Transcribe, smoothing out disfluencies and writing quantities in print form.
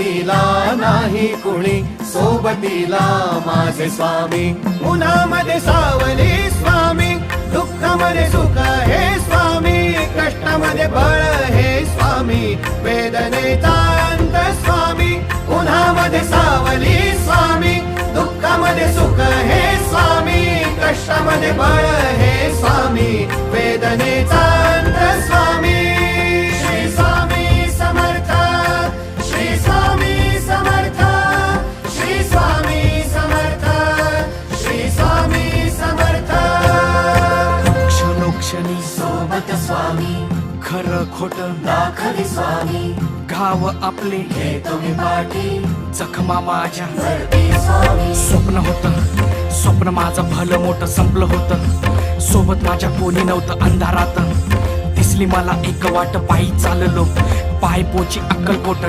सोबतीला नाही कुणी, सोबतीला माझे स्वामी. उन्हामध्ये सावली स्वामी, दुःखामध्ये सुख हे स्वामी, कष्टामध्ये बळ हे स्वामी, वेदनेचा अंत स्वामी. उन्हामध्ये सावली स्वामी, दुःखामध्ये सुख हे स्वामी, कष्टामध्ये बळ हे स्वामी, वेदनेचा अंत स्वामी. श्री स्वामी समर्थ, श्री स्वामी समर्थ, श्री स्वामी समर्थ, श्री स्वामी समर्थ. क्षणोक्षणी सोबत स्वामी, खरं खोट दाखली स्वामी, घाव आपले हे तुम्ही पाठी जखमा माझ्या. भरती स्वामी. स्वप्न होतं, स्वप्न माझं भलं मोठं संपलं होतं. सोबत माझ्या कोणी नव्हतं अंधारात. दिसली मला एक वाट, पायी चाललो पाय पोची अक्कलकोट.